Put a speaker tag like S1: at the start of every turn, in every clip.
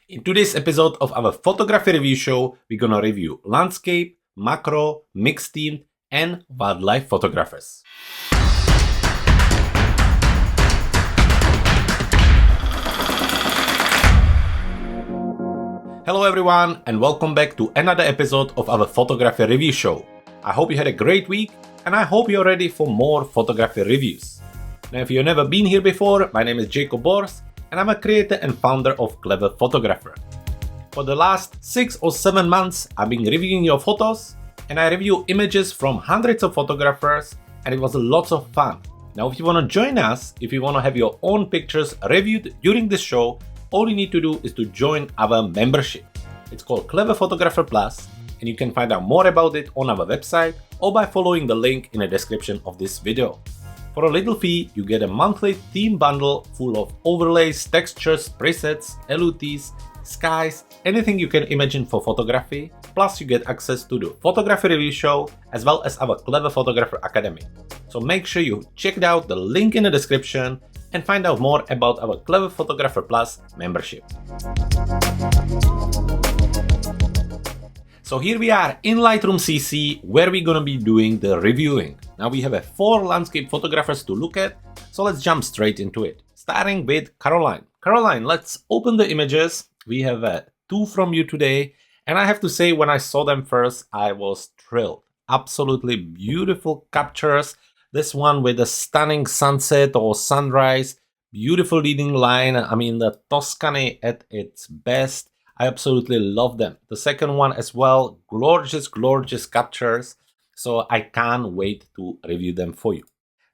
S1: In today's episode of our photography review show, we're gonna review landscape, macro, mixed themed, and wildlife photographers. Hello everyone, and welcome back to another episode of our photography review show. I hope you had a great week, and I hope you're ready for more photography reviews. Now, if you've never been here before, my name is Jakub, and I'm a creator and founder of Clever Photographer. For the last 6 or 7 months, I've been reviewing your photos, and I review images from hundreds of photographers, and it was lots of fun. Now, if you want to join us, if you want to have your own pictures reviewed during this show, all you need to do is to join our membership. It's called Clever Photographer Plus, and you can find out more about it on our website or by following the link in the description of this video. For a little fee, you get a monthly theme bundle full of overlays, textures, presets, LUTs, skies, anything you can imagine for photography. Plus, you get access to the photography review show as well as our Clever Photographer Academy. So make sure you check out the link in the description and find out more about our Clever Photographer Plus membership. So here we are in Lightroom CC, where we're gonna be doing the reviewing. Now we have 4 landscape photographers to look at, so let's jump straight into it. Starting with Caroline. Caroline, let's open the images. We have 2 from you today, and I have to say, when I saw them first, I was thrilled. Absolutely beautiful captures. This one with a stunning sunset or sunrise, beautiful leading line. I mean, the Tuscany at its best. I absolutely love them. The second one as well, gorgeous, gorgeous captures. So I can't wait to review them for you.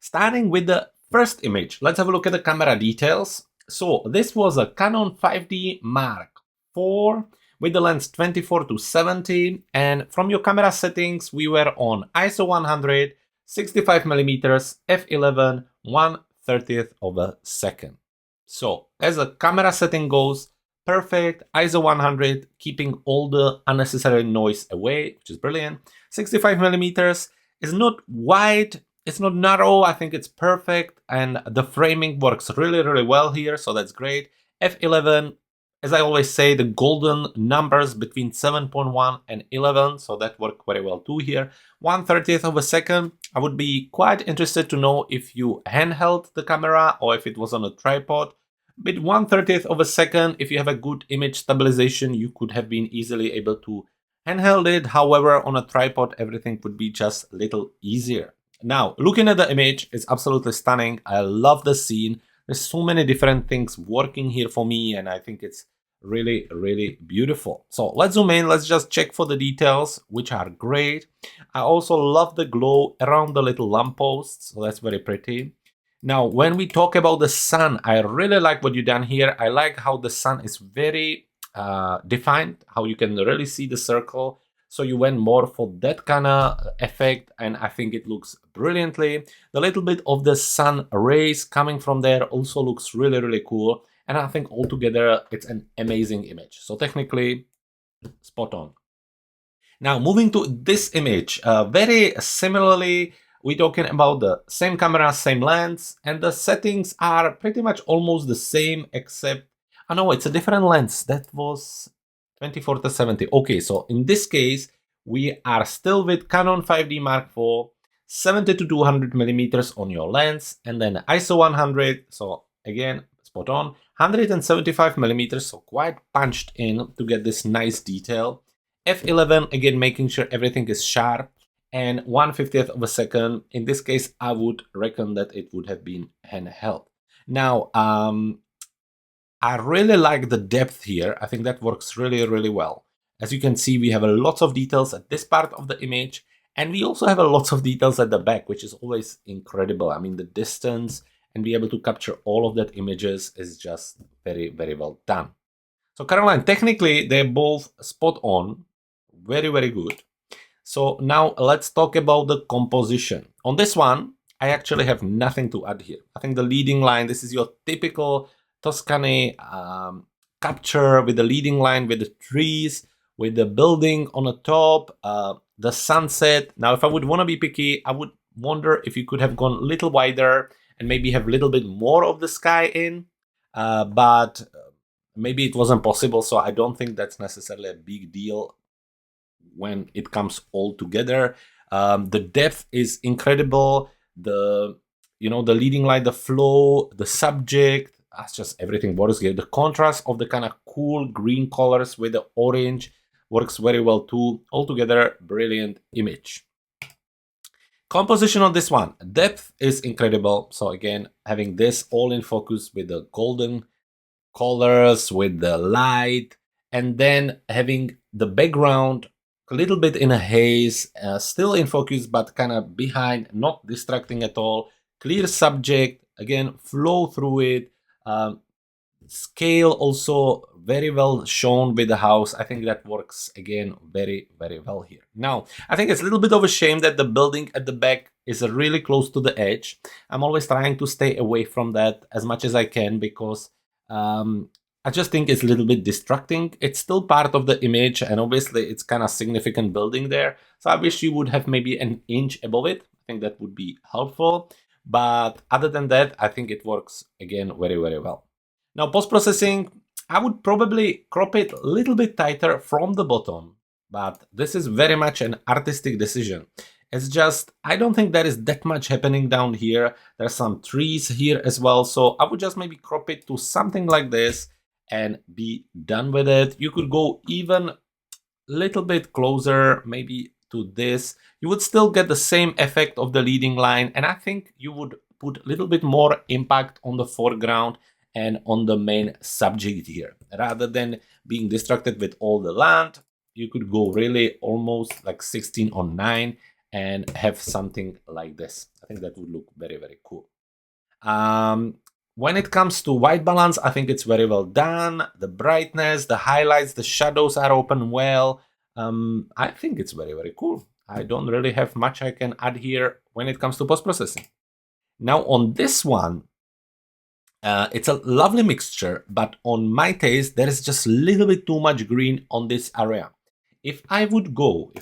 S1: Starting with the first image, let's have a look at the camera details. So this was a Canon 5D Mark IV with the lens 24-70, and from your camera settings, we were on ISO 100, 65mm, f11, 1/30th of a second. So as a camera setting goes, perfect. ISO 100, keeping all the unnecessary noise away, which is brilliant. 65mm is not wide, it's not narrow, I think it's perfect, and the framing works really, really well here, so that's great. f11, as I always say, the golden numbers between 7.1 and 11, so that worked very well too here. 1/30th of a second. I would be quite interested to know if you handheld the camera or if it was on a tripod. With 1/30th of a second, if you have a good image stabilization, you could have been easily able to handheld it. However, on a tripod, everything would be just a little easier. Now, looking at the image, it's absolutely stunning. I love the scene. There's so many different things working here for me, and I think it's really, really beautiful. So let's zoom in. Let's just check for the details, which are great. I also love the glow around the little lampposts, so that's very pretty. Now, when we talk about the sun, I really like what you've done here. I like how the sun is very defined, how you can really see the circle. So you went more for that kind of effect, and I think it looks brilliantly. The little bit of the sun rays coming from there also looks really, really cool. And I think altogether, it's an amazing image. So technically, spot on. Now, moving to this image, very similarly, we're talking about the same camera, same lens, and the settings are pretty much almost the same, except, oh no, it's a different lens. That was 24-70. Okay, so in this case, we are still with Canon 5D Mark IV, 70-200mm on your lens, and then ISO 100, so again, spot on, 175mm, so quite punched in to get this nice detail. f11, again, making sure everything is sharp, and 1/50th of a second. In this case, I would reckon that it would have been handheld. Now, I really like the depth here. I think that works really, really well. As you can see, we have a lot of details at this part of the image, and we also have a lot of details at the back, which is always incredible. I mean, the distance and be able to capture all of that images is just very, very well done. So Caroline, technically, they're both spot on, very, very good. So now let's talk about the composition. On this one, I actually have nothing to add here. I think the leading line, this is your typical Tuscany capture with the leading line, with the trees, with the building on the top, the sunset. Now, if I would want to be picky, I would wonder if you could have gone a little wider and maybe have a little bit more of the sky in. But maybe it wasn't possible, so I don't think that's necessarily a big deal when it comes all together. The depth is incredible. The the leading light, the flow, the subject, that's just everything works here. The contrast of the kind of cool green colors with the orange works very well too. Altogether, brilliant image. Composition on this one, depth is incredible. So again, having this all in focus with the golden colors, with the light, and then having the background a little bit in a haze, still in focus, but kind of behind, not distracting at all. Clear subject, again, flow through it. Scale also very well shown with the house. I think that works again very, very well here. Now, I think it's a little bit of a shame that the building at the back is really close to the edge. I'm always trying to stay away from that as much as I can because I just think it's a little bit distracting. It's still part of the image, and obviously it's kind of significant building there. So I wish you would have maybe an inch above it. I think that would be helpful. But other than that, I think it works again very, very well. Now, post-processing, I would probably crop it a little bit tighter from the bottom, but this is very much an artistic decision. It's just, I don't think there is that much happening down here. There's some trees here as well, so I would just maybe crop it to something like this and be done with it. You could go even a little bit closer, maybe to this. You would still get the same effect of the leading line, and I think you would put a little bit more impact on the foreground and on the main subject here. Rather than being distracted with all the land, you could go really almost like 16 on 9 and have something like this. I think that would look very, very cool. When it comes to white balance, I think it's very well done. The brightness, the highlights, the shadows are open well. I think it's very, very cool. I don't really have much I can add here when it comes to post-processing. Now on this one, it's a lovely mixture, but on my taste, there is just a little bit too much green on this area. If I would go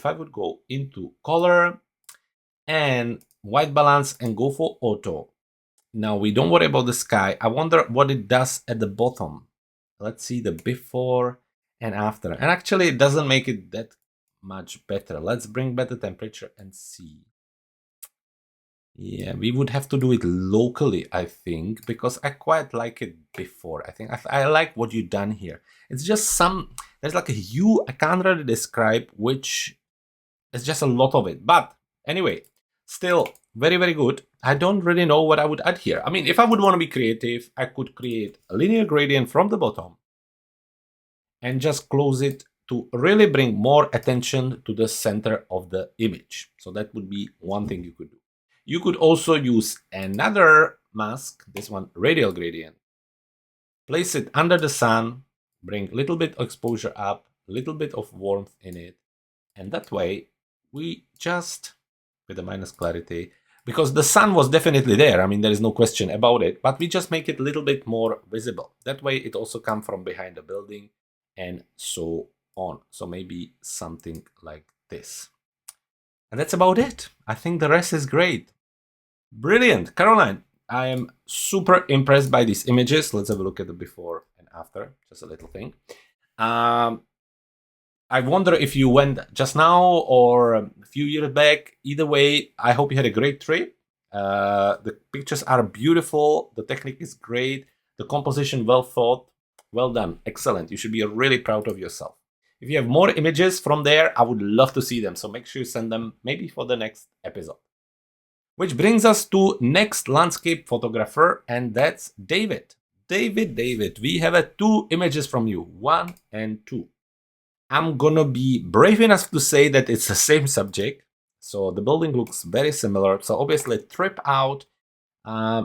S1: into color and white balance and go for auto, now we don't worry about the sky. I wonder what it does at the bottom. Let's see the before and after. And actually, it doesn't make it that much better. Let's bring back the temperature and see. Yeah, we would have to do it locally, I think, because I quite like it before. I think I like what you've done here. It's just there's like a hue I can't really describe, which is just a lot of it. But anyway, still very, very good. I don't really know what I would add here. I mean, if I would want to be creative, I could create a linear gradient from the bottom and just close it to really bring more attention to the center of the image. So that would be one thing you could do. You could also use another mask, this one, radial gradient. Place it under the sun, bring a little bit of exposure up, a little bit of warmth in it. And that way, we just, with a minus clarity, because the sun was definitely there, I mean, there is no question about it, but we just make it a little bit more visible. That way, it also comes from behind the building and so on. So maybe something like this. And that's about it. I think the rest is great. Brilliant. Caroline, I am super impressed by these images. Let's have a look at the before and after, just a little thing. I wonder if you went just now or a few years back. Either way, I hope you had a great trip. The pictures are beautiful. The technique is great. The composition well thought. Well done. Excellent. You should be really proud of yourself. If you have more images from there, I would love to see them. So make sure you send them maybe for the next episode. Which brings us to next landscape photographer, and that's David. David, we have 2 images from you, 1 and 2. I'm gonna be brave enough to say that it's the same subject. So the building looks very similar. So obviously trip out.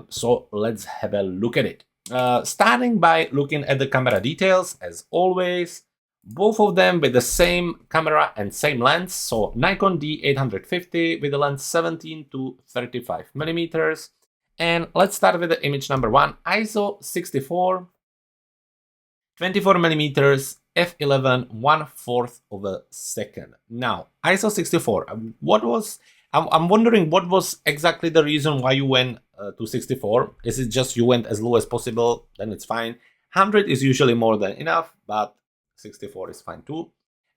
S1: So let's have a look at it. Starting by looking at the camera details, as always. Both of them with the same camera and same lens, so Nikon D850 with the lens 17 to 35 millimeters. And let's start with the image number 1, ISO 64, 24 millimeters, f11, 1/4 of a second. Now, ISO 64, I'm wondering what was exactly the reason why you went to 64? Is it just you went as low as possible? Then it's fine. 100 is usually more than enough, but 64 is fine too.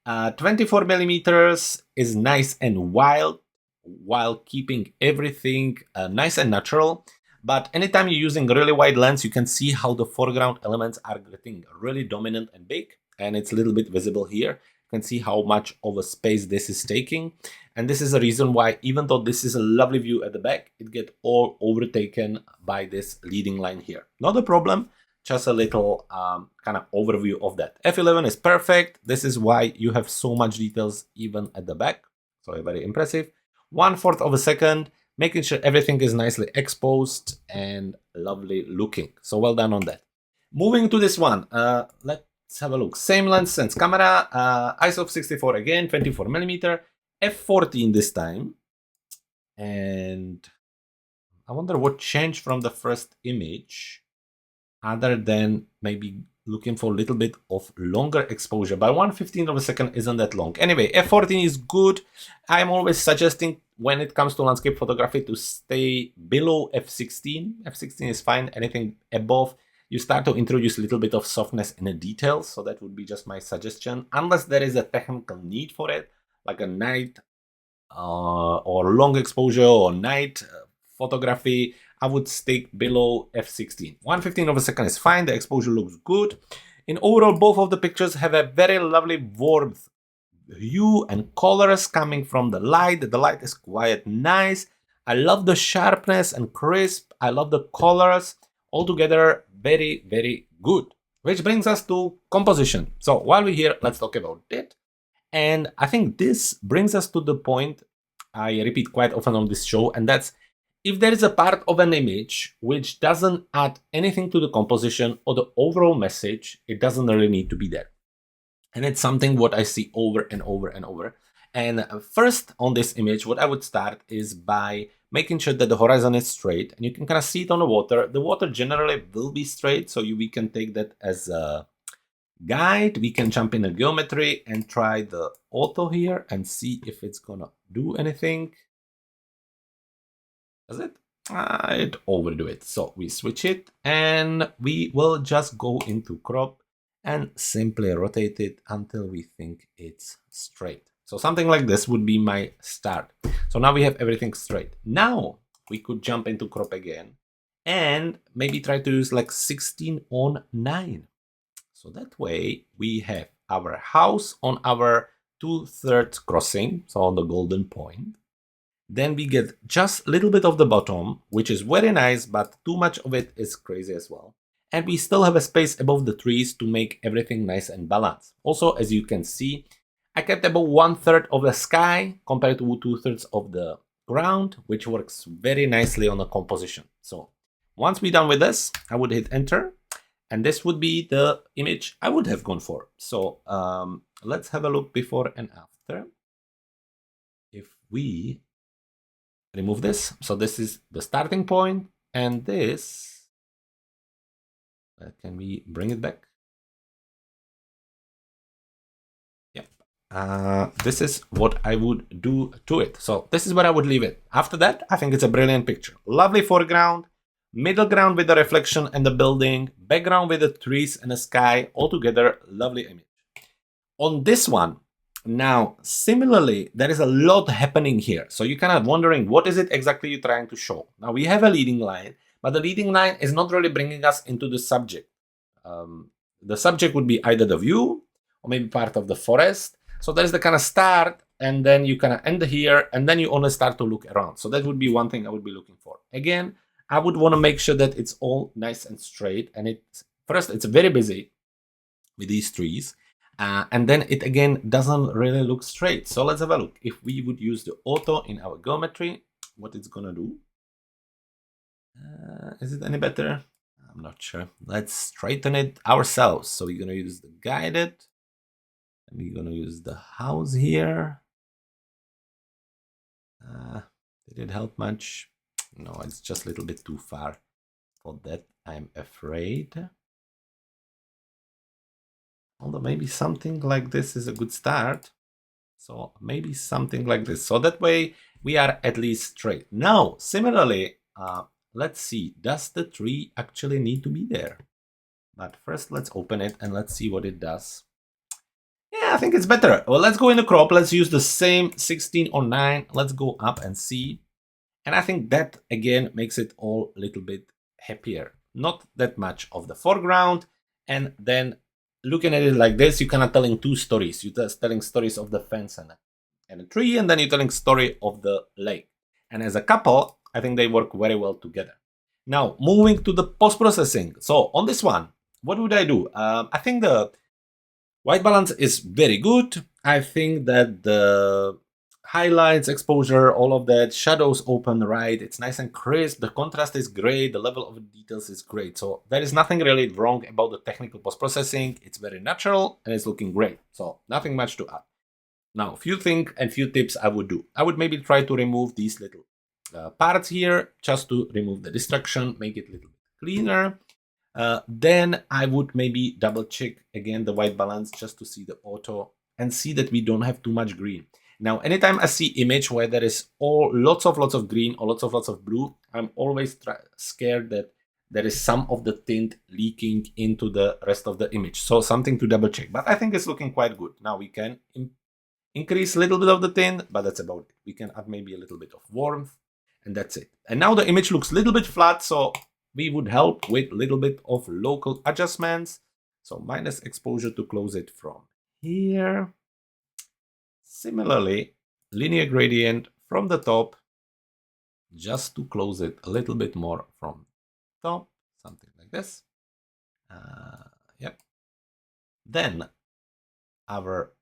S1: 24 millimeters is nice and wild while keeping everything nice and natural. But anytime you're using a really wide lens, you can see how the foreground elements are getting really dominant and big, and it's a little bit visible here. You can see how much of a space this is taking. And this is a reason why, even though this is a lovely view at the back, it gets all overtaken by this leading line here. Not a problem, just a little kind of overview of that. F11 is perfect. This is why you have so much details even at the back. So very impressive. 1/4 of a second, making sure everything is nicely exposed and lovely looking. So well done on that. Moving to this one, let's have a look. Same lens, sense camera, ISO of 64 again, 24 millimeter, f14 this time. And I wonder what changed from the first image, other than maybe looking for a little bit of longer exposure. But 1/15 of a second isn't that long. Anyway, f14 is good. I'm always suggesting when it comes to landscape photography to stay below f16. f16 is fine. Anything above, you start to introduce a little bit of softness in the details. So that would be just my suggestion, unless there is a technical need for it, like a night or long exposure or night photography. I would stick below f16. 1/15 of a second is fine. The exposure looks good. In overall, both of the pictures have a very lovely warmth hue and colors coming from the light. The light is quite nice. I love the sharpness and crisp. I love the colors. Altogether, very, very good. Which brings us to composition. So while we're here, let's talk about it. And I think this brings us to the point I repeat quite often on this show, and that's if there is a part of an image which doesn't add anything to the composition or the overall message, it doesn't really need to be there. And it's something what I see over and over and over. And first on this image, what I would start is by making sure that the horizon is straight. And you can kind of see it on the water. The water generally will be straight, so we can take that as a guide. We can jump in a geometry and try the auto here and see if it's gonna do anything. Does it? It overdo it. So we switch it and we will just go into crop and simply rotate it until we think it's straight. So something like this would be my start. So now we have everything straight. Now we could jump into crop again and maybe try to use like 16:9. So that way we have our house on our 2/3 crossing, so on the golden point. Then we get just a little bit of the bottom, which is very nice, but too much of it is crazy as well. And we still have a space above the trees to make everything nice and balanced. Also, as you can see, I kept about 1/3 of the sky compared to 2/3 of the ground, which works very nicely on the composition. So once we're done with this, I would hit enter. And this would be the image I would have gone for. So let's have a look before and after. If we remove this, so this is the starting point, and this, can we bring it back? Yep. This is what I would do to it. So this is where I would leave it. After that, I think it's a brilliant picture. Lovely foreground, middle ground with the reflection and the building, background with the trees and the sky, altogether lovely image. On this one, now, similarly, there is a lot happening here. So you're kind of wondering, what is it exactly you're trying to show? Now, we have a leading line, but the leading line is not really bringing us into the subject. The subject would be either the view or maybe part of the forest. So there's the kind of start, and then you kind of end here, and then you only start to look around. So that would be one thing I would be looking for. Again, I would want to make sure that it's all nice and straight. And it's very busy with these trees. And then it again doesn't really look straight. So let's have a look. If we would use the auto in our geometry, what it's gonna do. Is it any better? I'm not sure. Let's straighten it ourselves. So we're gonna use the guided, and we're gonna use the house here. Did it help much? No, it's just a little bit too far for that, I'm afraid. Although maybe something like this is a good start. So maybe something like this. So that way we are at least straight. Now, similarly, let's see, does the tree actually need to be there? But first, let's open it and let's see what it does. Yeah, I think it's better. Well, let's go in the crop. Let's use the same 16 or 9. Let's go up and see. And I think that, again, makes it all a little bit happier. Not that much of the foreground. And then looking at it like this, you're kind of telling two stories. You're just telling stories of the fence and a tree, and then you're telling story of the lake. And as a couple, I think they work very well together. Now, moving to the post-processing. So on this one, what would I do? I think the white balance is very good. I think that the highlights, exposure, all of that, shadows open right, it's nice and crisp, the contrast is great, the level of details is great. So there is nothing really wrong about the technical post-processing. It's very natural and it's looking great. So nothing much to add. Now, a few things and few tips I would do. I would maybe try to remove these little parts here, just to remove the distraction, make it a little bit cleaner. Then I would maybe double check again the white balance just to see the auto and see that we don't have too much green. Now, anytime I see image where there is lots of green or lots of blue, I'm always scared that there is some of the tint leaking into the rest of the image. So something to double check, but I think it's looking quite good. Now we can increase a little bit of the tint, but that's about it. We can add maybe a little bit of warmth, and that's it. And now the image looks a little bit flat, so we would help with a little bit of local adjustments. So minus exposure to close it from here. Similarly, linear gradient from the top, just to close it a little bit more from top, something like this. Yep. Then our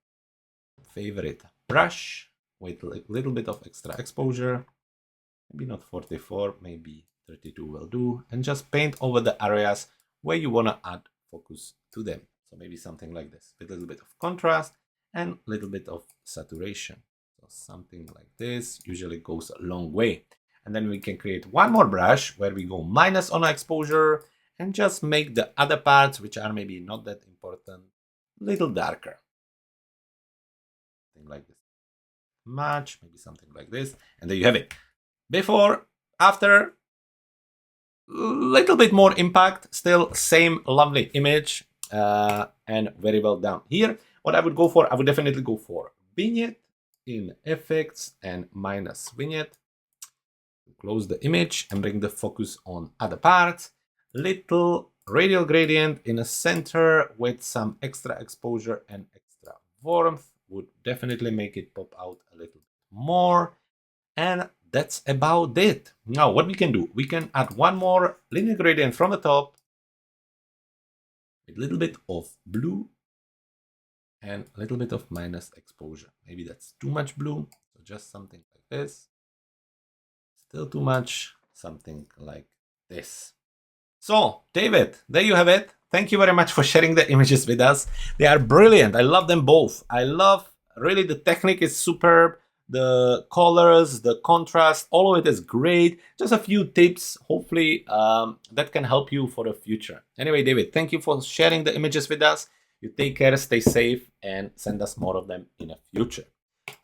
S1: favorite brush with a little bit of extra exposure, maybe not 44, maybe 32 will do, and just paint over the areas where you want to add focus to them. So maybe something like this, with a little bit of contrast and a little bit of saturation. So something like this usually goes a long way. And then we can create one more brush where we go minus on our exposure and just make the other parts, which are maybe not that important, a little darker. Something like this. Much, maybe something like this. And there you have it. Before, after, little bit more impact, still same lovely image, and very well done. Here, what I would go for, I would definitely go for vignette in effects and minus vignette. Close the image and bring the focus on other parts. Little radial gradient in the center with some extra exposure and extra warmth would definitely make it pop out a little bit more. And that's about it. Now, what we can do, we can add one more linear gradient from the top with a little bit of blue and a little bit of minus exposure. Maybe that's too much blue, so just something like this. Still too much, something like this. So, David, there you have it. Thank you very much for sharing the images with us. They are brilliant. I love them both. I love, really, the technique is superb. The colors, the contrast, all of it is great. Just a few tips, hopefully, that can help you for the future. Anyway, David, thank you for sharing the images with us. You take care, stay safe, and send us more of them in the future.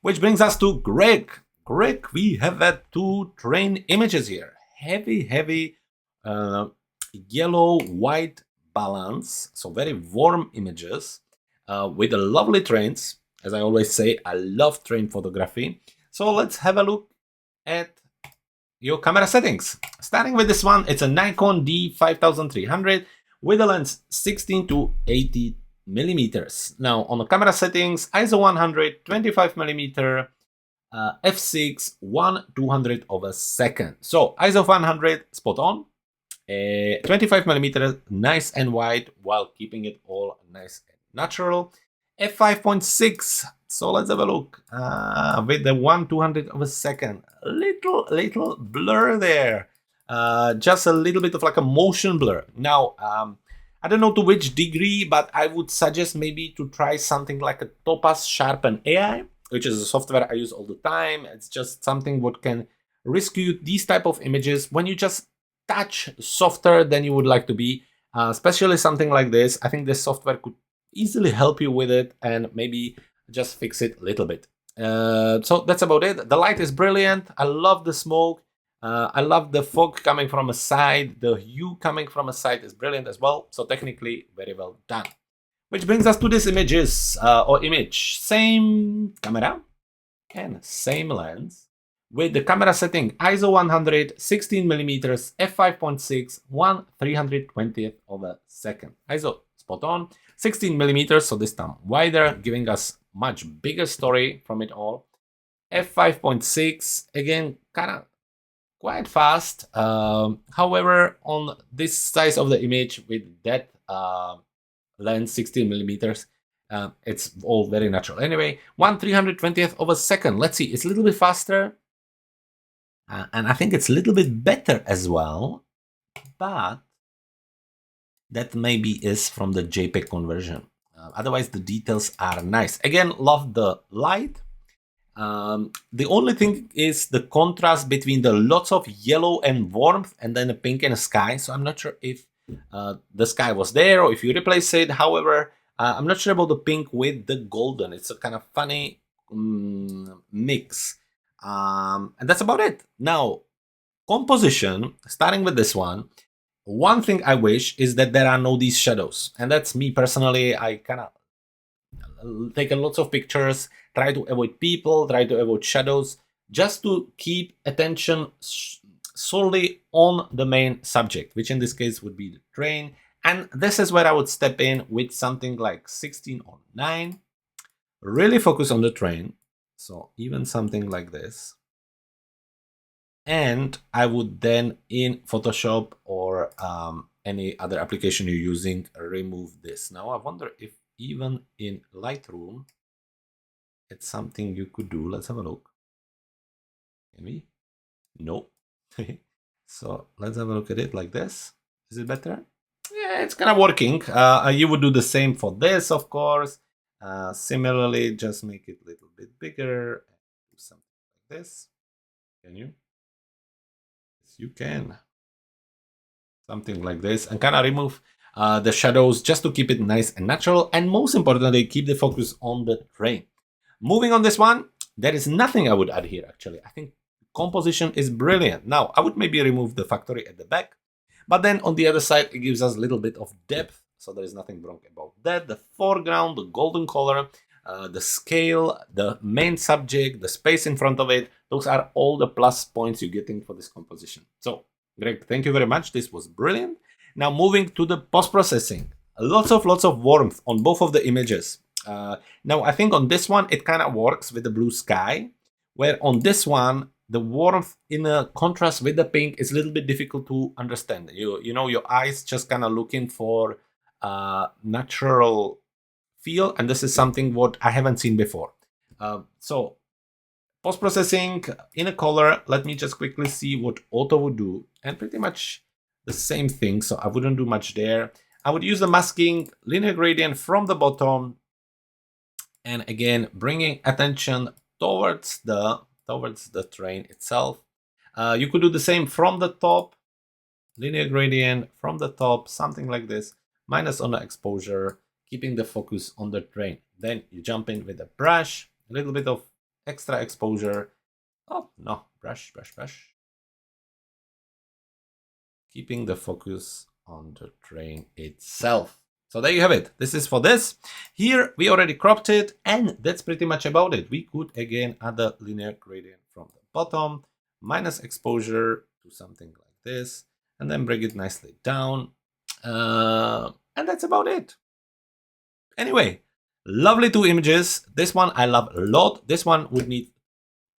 S1: Which brings us to Greg. Greg, we have two train images here. Heavy yellow-white balance, so very warm images with the lovely trains. As I always say, I love train photography. So let's have a look at your camera settings. Starting with this one, it's a Nikon D5300 with a lens 16 to 80 millimeters. Now on the camera settings, ISO 100, 25 millimeter, f6, 1/200 of a second. So ISO 100, spot on. 25 millimeter, nice and wide, while keeping it all nice and natural. f5.6, so let's have a look. With the 1/200 of a second, little blur there. Just a little bit of like a motion blur. Now, I don't know to which degree, but I would suggest maybe to try something like a Topaz Sharpen AI, which is a software I use all the time. It's just something what can rescue these type of images when you just touch softer than you would like to be, especially something like this. I think this software could easily help you with it and maybe just fix it a little bit. So that's about it. The light is brilliant. I love the smoke. I love the fog coming from a side. The hue coming from a side is brilliant as well. So technically, very well done. Which brings us to this image. Same camera and same lens with the camera setting ISO 100, 16 millimeters, f5.6, 1/320th of a second. ISO spot on, 16 millimeters, so this time wider, giving us much bigger story from it all. f5.6, again, kind of quite fast. However, on this size of the image with that lens, 16 millimeters, it's all very natural. Anyway, 1/320th of a second. Let's see, it's a little bit faster. And I think it's a little bit better as well. But that maybe is from the JPEG conversion. Otherwise, the details are nice. Again, love the light. The only thing is the contrast between the lots of yellow and warmth and then a pink and a sky. So I'm not sure if the sky was there or if you replace it. However, I'm not sure about the pink with the golden. It's a kind of funny mix. And that's about it. Now, composition, starting with this one. One thing I wish is that there are no these shadows. And that's me personally. I kind of taken lots of pictures, try to avoid people, try to avoid shadows, just to keep attention solely on the main subject, which in this case would be the train. And this is where I would step in with something like 16 or 9, really focus on the train. So even something like this. And I would then in Photoshop or any other application you're using, remove this. Now I wonder if even in Lightroom, it's something you could do. Let's have a look. Can we? No. So let's have a look at it like this. Is it better? Yeah, it's kind of working. You would do the same for this, of course. Similarly, just make it a little bit bigger. Do something like this. Can you? Yes, you can. Something like this. And kind of remove the shadows just to keep it nice and natural. And most importantly, keep the focus on the train. Moving on this one, there is nothing I would add here, actually. I think composition is brilliant. Now, I would maybe remove the factory at the back. But then on the other side, it gives us a little bit of depth. So there is nothing wrong about that. The foreground, the golden color, the scale, the main subject, the space in front of it. Those are all the plus points you're getting for this composition. So, Greg, thank you very much. This was brilliant. Now moving to the post-processing. Lots of warmth on both of the images. Now, I think on this one, it kind of works with the blue sky, where on this one, the warmth in a contrast with the pink is a little bit difficult to understand. You know, your eyes just kind of looking for natural feel, and this is something what I haven't seen before. So, post-processing in a color, let me just quickly see what auto would do, and pretty much the same thing, so I wouldn't do much there. I would use the masking linear gradient from the bottom, and again, bringing attention towards the train itself. You could do the same from the top, linear gradient from the top, something like this, minus on the exposure, keeping the focus on the train. Then you jump in with a brush, a little bit of extra exposure. Oh, no, brush. Keeping the focus on the train itself. So there you have it. This is for this. Here we already cropped it, and that's pretty much about it. We could again add a linear gradient from the bottom, minus exposure to something like this, and then bring it nicely down. And that's about it. Anyway, lovely 2 images. This one I love a lot. This one would need,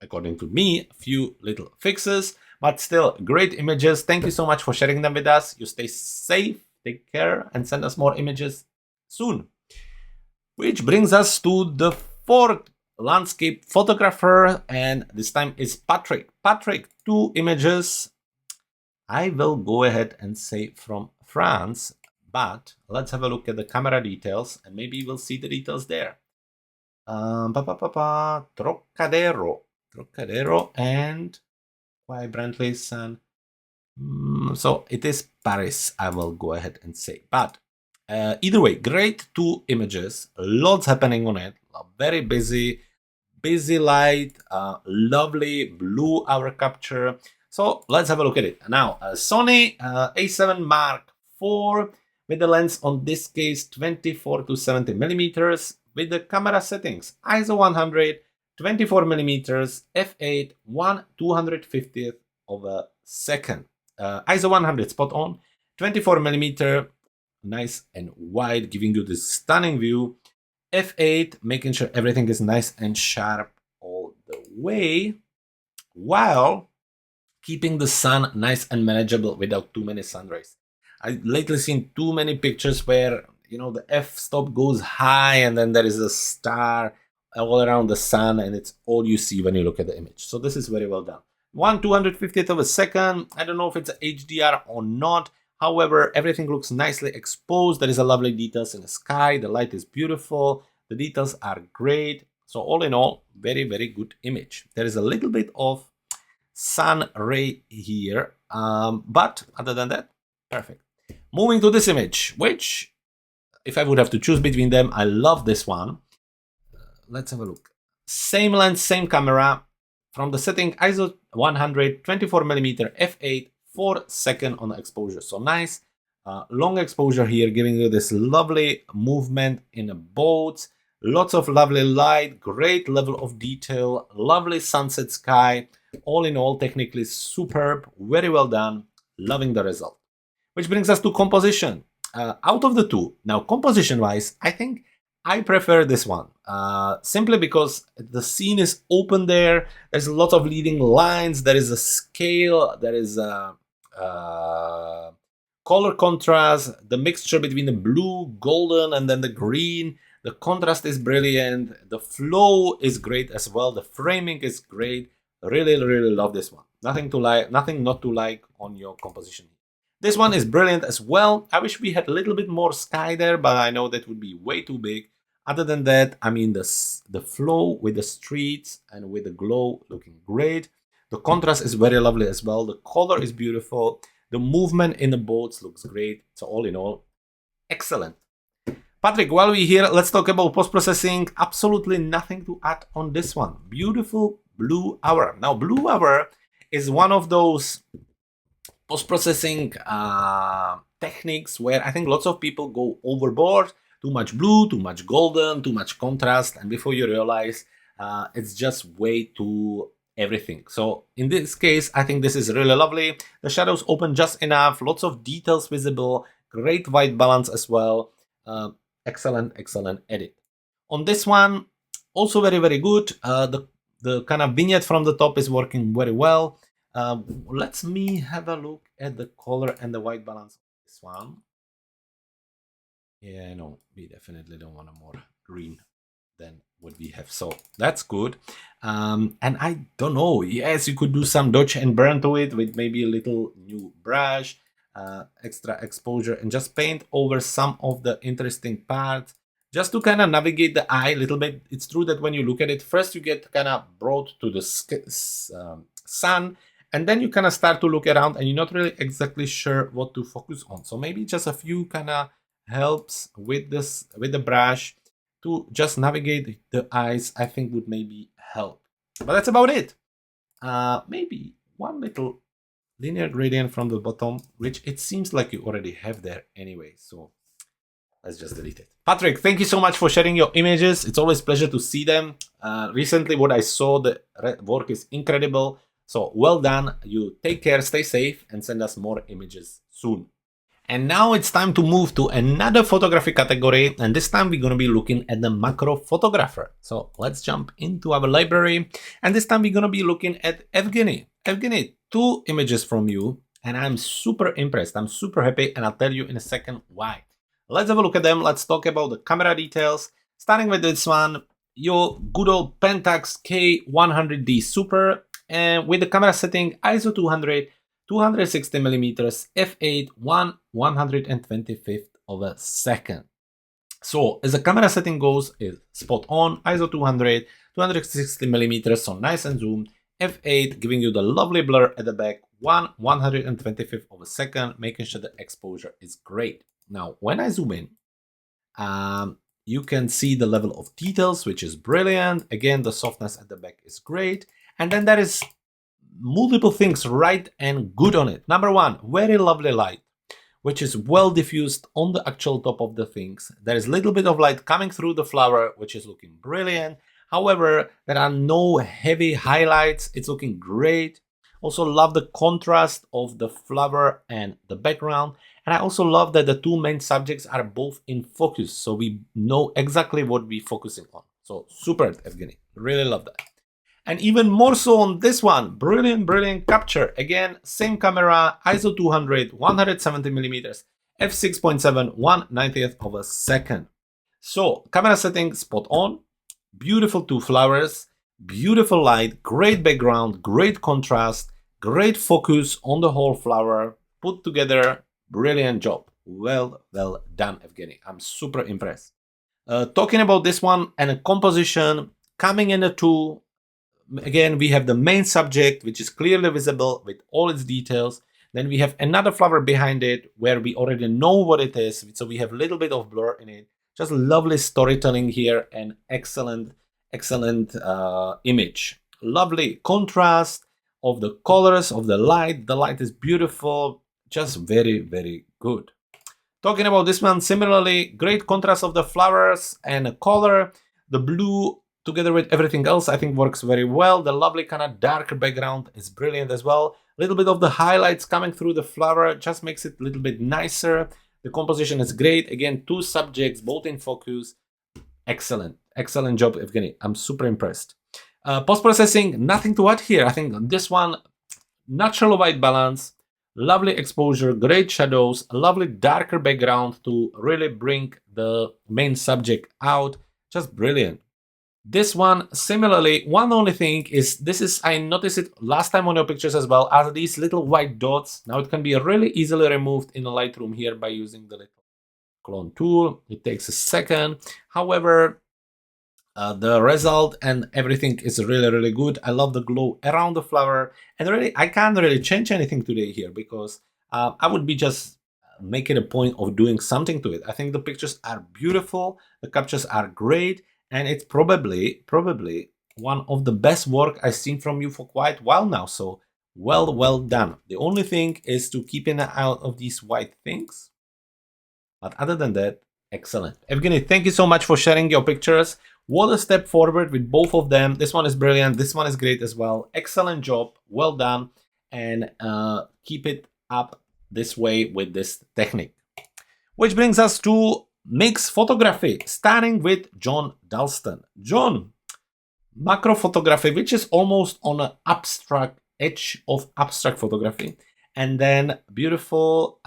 S1: according to me, a few little fixes, but still great images. Thank you so much for sharing them with us. You stay safe. Take care and send us more images soon. Which brings us to the 4th landscape photographer, and this time is Patrick. Patrick, 2 images. I will go ahead and say from France, but let's have a look at the camera details and maybe we'll see the details there. Trocadero and vibrantly sun. So it is Paris, I will go ahead and say. But either way, great 2 images, lots happening on it, very busy light, lovely blue hour capture, So let's have a look at it. Now, Sony A7 Mark IV with the lens on this case 24 to 70 millimeters with the camera settings ISO 100, 24 millimeters, f8, 1/250th of a second. ISO 100 spot on, 24 millimeter, nice and wide, giving you this stunning view. f8, making sure everything is nice and sharp all the way, while keeping the sun nice and manageable without too many sun rays. I've lately seen too many pictures where, you know, the f-stop goes high and then there is a star all around the sun and it's all you see when you look at the image. So this is very well done. 1/250th of a second. I don't know if it's a HDR or not. However, everything looks nicely exposed. There is a lovely details in the sky. The light is beautiful. The details are great. So all in all, very, very good image. There is a little bit of sun ray here, but other than that, perfect. Moving to this image, which, if I would have to choose between them, I love this one. Let's have a look. Same lens, same camera. From the setting ISO 100, 24 millimeter f8, 4 second on the exposure. So nice, long exposure here, giving you this lovely movement in the boat. Lots of lovely light, great level of detail, lovely sunset sky. All in all, technically superb, very well done, loving the result. Which brings us to composition. Out of the two, now composition-wise, I think I prefer this one. Simply because the scene is open there, there's a lot of leading lines, there is a scale, there is a color contrast, the mixture between the blue, golden, and then the green. The contrast is brilliant, the flow is great as well, the framing is great. Really, really love this one. Nothing not to like on your composition. This one is brilliant as well. I wish we had a little bit more sky there, but I know that would be way too big. Other than that, I mean, the flow with the streets and with the glow looking great. The contrast is very lovely as well. The color is beautiful. The movement in the boats looks great. So all in all, excellent. Patrick, while we're here, let's talk about post-processing. Absolutely nothing to add on this one. Beautiful blue hour. Now, blue hour is one of those post-processing techniques where I think lots of people go overboard. Too much blue, too much golden, too much contrast, and before you realize, it's just way too everything. So in this case, I think this is really lovely. The shadows open just enough, lots of details visible, great white balance as well. Excellent, excellent edit. On this one, also very, very good. The kind of vignette from the top is working very well. Let me have a look at the color and the white balance of this one. Yeah, no, we definitely don't want a more green than what we have. So that's good. And I don't know. Yes, you could do some dodge and burn to it with maybe a little new brush, extra exposure, and just paint over some of the interesting parts just to kind of navigate the eye a little bit. It's true that when you look at it, first you get kind of brought to the sun, and then you kind of start to look around and you're not really exactly sure what to focus on. So maybe just a few kind of helps with the brush to just navigate the eyes, I think would maybe help. But that's about it. Maybe one little linear gradient from the bottom, which it seems like you already have there anyway. So let's just delete it. Patrick, thank you so much for sharing your images. It's always a pleasure to see them. Recently, what I saw, the work is incredible. So well done. You take care, stay safe, and send us more images soon. And now it's time to move to another photography category, and this time we're going to be looking at the macro photographer. So let's jump into our library, and this time we're going to be looking at Evgeniy. Evgeniy, 2 images from you, and I'm super impressed. I'm super happy, and I'll tell you in a second why. Let's have a look at them. Let's talk about the camera details. Starting with this one, your good old Pentax K100D Super, and with the camera setting ISO 200, 260 millimeters, f8, 1/125th of a second. So as the camera setting goes, is spot on, ISO 200, 260 millimeters, so nice and zoomed, f8 giving you the lovely blur at the back, 1/125th of a second, making sure the exposure is great. Now, when I zoom in, you can see the level of details, which is brilliant. Again, the softness at the back is great. And then there is multiple things right and good on it. Number one, very lovely light, which is well diffused on the actual top of the things. There is a little bit of light coming through the flower, which is looking brilliant. However, there are no heavy highlights. It's looking great. Also love the contrast of the flower and the background. And I also love that the two main subjects are both in focus, so we know exactly what we're focusing on. So super, Evgeniy. Really love that. And even more so on this one. Brilliant, brilliant capture. Again, same camera, ISO 200, 170mm, f6.7, 1/90th of a second. So camera setting spot on. Beautiful two flowers, beautiful light, great background, great contrast, great focus on the whole flower. Put together, brilliant job. Well done, Evgeniy. I'm super impressed. Talking about this one and a composition, coming in a two. Again, we have the main subject, which is clearly visible with all its details. Then we have another flower behind it where we already know what it is. So we have a little bit of blur in it. Just lovely storytelling here and excellent image. Lovely contrast of the colors of the light. The light is beautiful. Just very good. Talking about this one, similarly, great contrast of the flowers and color. The blue together with everything else, I think works very well. The lovely kind of darker background is brilliant as well. A little bit of the highlights coming through the flower just makes it a little bit nicer. The composition is great. Again, two subjects, both in focus. Excellent job, Evgeniy. I'm super impressed. Post-processing, nothing to add here. I think this one, natural white balance, lovely exposure, great shadows, a lovely darker background to really bring the main subject out. Just brilliant. This one, similarly, one only thing is, I noticed it last time on your pictures as well, are these little white dots. Now it can be really easily removed in Lightroom here by using the little clone tool. It takes a second. However, the result and everything is really good. I love the glow around the flower, and really I can't really change anything today here because I would be just making a point of doing something to it. I think the pictures are beautiful, the captures are great, and it's probably one of the best work I've seen from you for quite a while now. So well done. The only thing is to keep an eye out of these white things. But other than that, excellent. Evgeniy, thank you so much for sharing your pictures. What a step forward with both of them. This one is brilliant. This one is great as well. Excellent job. Well done. And keep it up this way with this technique. Which brings us to mixed photography, starting with John Dalston. John, macro photography, which is almost on an abstract edge of abstract photography. And then beautiful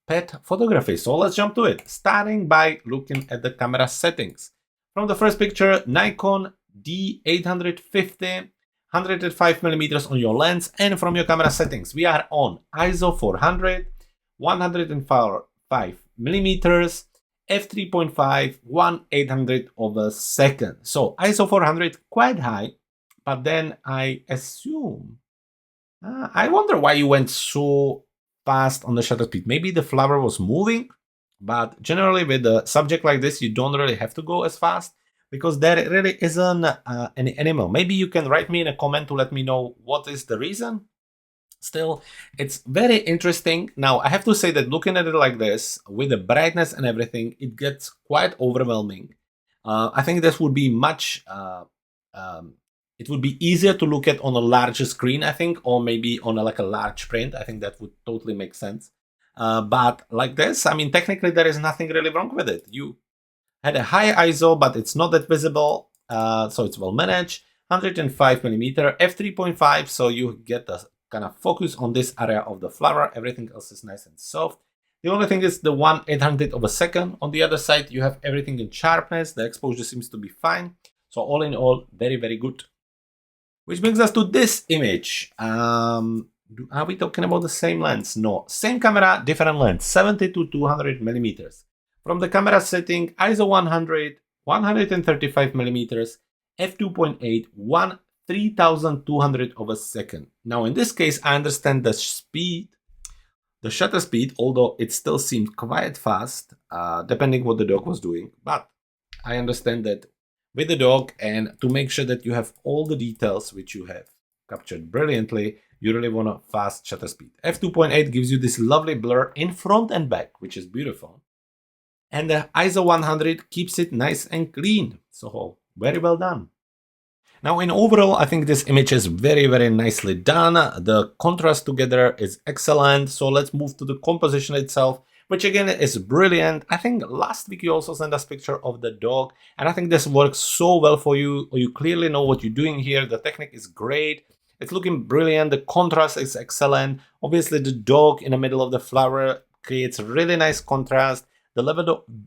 S1: pet photography. So let's jump to it, starting by looking at the camera settings. From the first picture, Nikon D850, 105mm on your lens, and from your camera settings, we are on ISO 400, 105mm, f3.5, 1/800 of a second. So ISO 400 quite high, but then I assume, I wonder why you went so fast on the shutter speed. Maybe the flower was moving, but generally with a subject like this, you don't really have to go as fast because there really isn't any animal. Maybe you can write me in a comment to let me know what is the reason. Still, it's very interesting. Now, I have to say that looking at it like this, with the brightness and everything, it gets quite overwhelming. I think this would be much, it would be easier to look at on a larger screen, I think, or maybe on like a large print. I think that would totally make sense. But like this, I mean, technically there is nothing really wrong with it. You had a high ISO, but it's not that visible, so it's well managed. 105mm, f3.5, so you get the kind of focus on this area of the flower. Everything else is nice and soft. The only thing is the 1/800 of a second. On the other side, you have everything in sharpness. The exposure seems to be fine. So all in all, very good. Which brings us to this image. Are we talking about the same lens? No, same camera, different lens, 70 to 200mm. From the camera setting, ISO 100, 135mm, f2.8, 3200 of a second. Now in this case, I understand the speed, the shutter speed, although it still seemed quite fast, depending what the dog was doing. But I understand that with the dog, and to make sure that you have all the details which you have captured brilliantly. You really want a fast shutter speed. f2.8 gives you this lovely blur in front and back, which is beautiful. And the ISO 100 keeps it nice and clean. So very well done. Now in overall, I think this image is very, very nicely done. The contrast together is excellent. So let's move to the composition itself, which again is brilliant. I think last week you also sent us a picture of the dog, and I think this works so well for you. You clearly know what you're doing here. The technique is great. It's looking brilliant. The contrast is excellent. Obviously the dog in the middle of the flower creates really nice contrast. The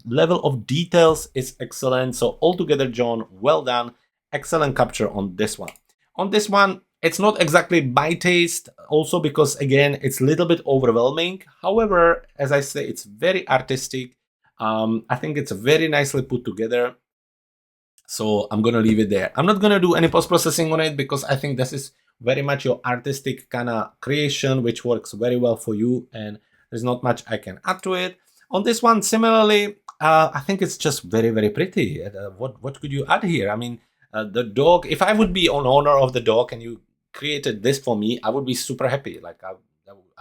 S1: level of details is excellent. So altogether, John, well done. Excellent capture on this one. On this one, it's not exactly my taste, also because, again, it's a little bit overwhelming. However, as I say, it's very artistic. I think it's very nicely put together. So I'm going to leave it there. I'm not going to do any post-processing on it because I think this is very much your artistic kind of creation, which works very well for you. And there's not much I can add to it. On this one, similarly, I think it's just very, very pretty. What could you add here? I mean, the dog, if I would be an owner of the dog and you created this for me, I would be super happy. Like I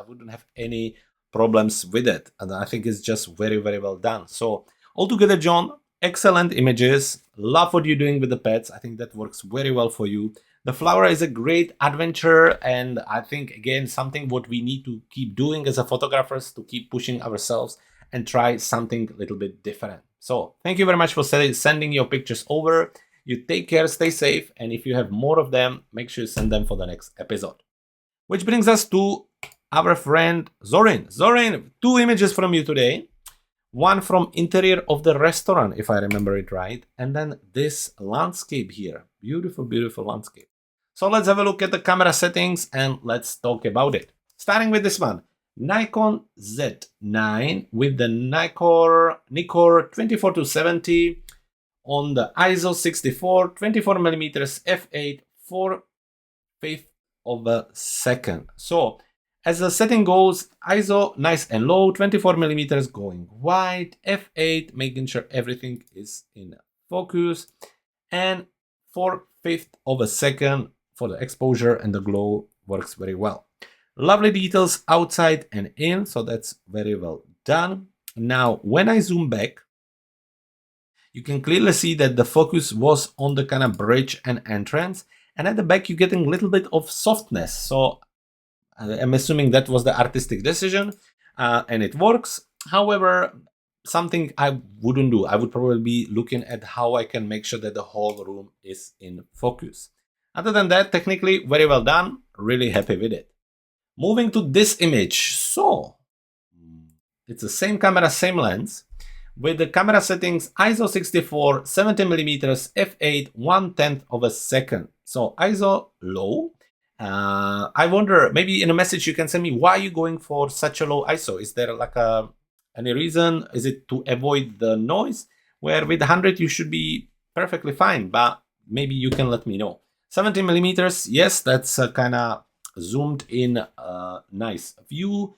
S1: wouldn't have any problems with it. And I think it's just very, very well done. So altogether, John, excellent images. Love what you're doing with the pets. I think that works very well for you. The flower is a great adventure. And I think, again, something what we need to keep doing as a photographers, to keep pushing ourselves and try something a little bit different. So thank you very much for sending your pictures over. You take care, stay safe, and if you have more of them, make sure you send them for the next episode. Which brings us to our friend Sorin. Sorin, 2 images from you today. One from interior of the restaurant, if I remember it right, and then this landscape here. Beautiful, beautiful landscape. So let's have a look at the camera settings and let's talk about it. Starting with this one. Nikon Z9 with the Nikkor 24-70 on the ISO 64, 24mm f8, 4/5 of a second. So as the setting goes, ISO nice and low, 24mm going wide, f8 making sure everything is in focus, and 4/5 of a second for the exposure, and the glow works very well. Lovely details outside and in, so that's very well done. Now, when I zoom back, you can clearly see that the focus was on the kind of bridge and entrance, and at the back you're getting a little bit of softness. So I'm assuming that was the artistic decision, and it works. However, something I wouldn't do. I would probably be looking at how I can make sure that the whole room is in focus. Other than that, technically, very well done. Really happy with it. Moving to this image. So it's the same camera, same lens. With the camera settings ISO 64, 70mm, f8, 1/10 of a second. So ISO low. I wonder, maybe in a message you can send me why you're going for such a low ISO. Is there like any reason? Is it to avoid the noise? Where with 100 you should be perfectly fine, but maybe you can let me know. 70mm, yes, that's kind of zoomed in nice view.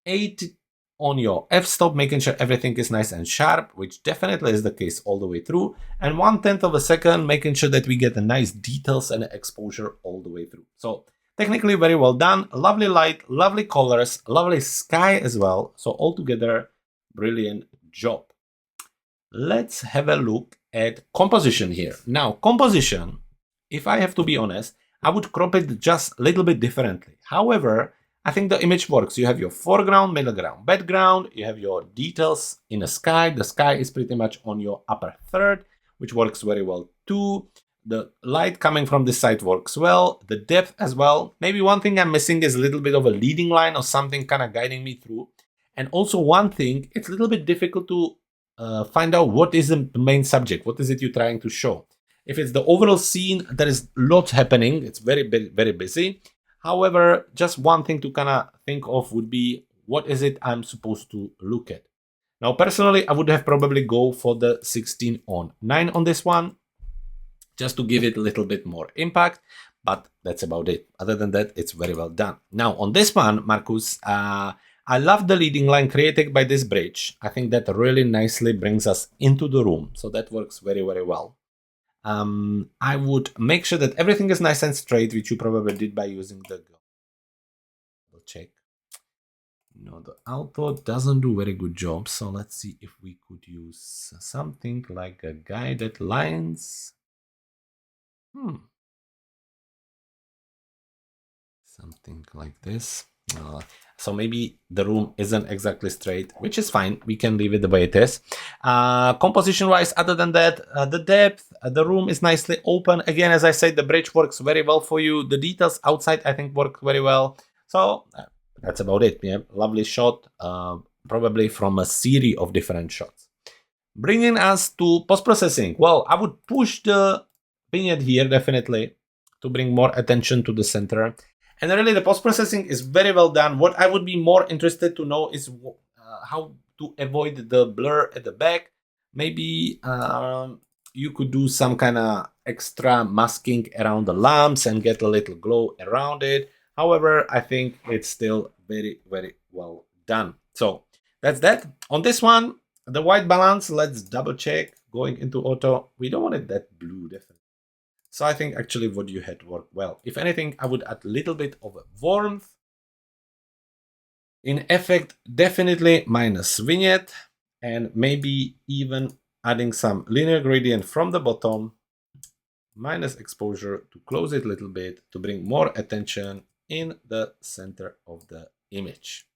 S1: 8 on your f-stop, making sure everything is nice and sharp, which definitely is the case all the way through, and 1/10 of a second, making sure that we get the nice details and exposure all the way through. So technically very well done. Lovely light, lovely colors, lovely sky as well. So altogether, brilliant job. Let's have a look at composition here. Now, composition, if I have to be honest, I would crop it just a little bit differently. However, I think the image works. You have your foreground, middle ground, background. You have your details in the sky. The sky is pretty much on your upper third, which works very well too. The light coming from this side works well. The depth as well. Maybe one thing I'm missing is a little bit of a leading line or something kind of guiding me through. And also one thing, it's a little bit difficult to find out what is the main subject. What is it you're trying to show? If it's the overall scene, there is lots happening. It's very, very busy. However, just one thing to kind of think of would be, what is it I'm supposed to look at? Now, personally, I would have probably go for the 16:9 on this one, just to give it a little bit more impact, but that's about it. Other than that, it's very well done. Now, on this one, Marcus, I love the leading line created by this bridge. I think that really nicely brings us into the room, so that works very, very well. I would make sure that everything is nice and straight, which you probably did by using the check. No, the auto doesn't do very good job, so let's see if we could use something like a guided lines. Something like this. So maybe the room isn't exactly straight, which is fine. We can leave it the way it is. Composition wise, other than that, the depth, the room is nicely open. Again, as I said, the bridge works very well for you. The details outside, I think, work very well. So that's about it. Yeah, lovely shot, probably from a series of different shots. Bringing us to post-processing. Well, I would push the vignette here definitely to bring more attention to the center. And really, the post-processing is very well done. What I would be more interested to know is how to avoid the blur at the back. Maybe you could do some kind of extra masking around the lamps and get a little glow around it. However, I think it's still very, very well done. So that's that. On this one, the white balance, let's double check. Going into auto, we don't want it that blue, definitely. So I think actually what you had worked well. If anything, I would add a little bit of warmth. In effect, definitely minus vignette, and maybe even adding some linear gradient from the bottom, minus exposure to close it a little bit to bring more attention in the center of the image.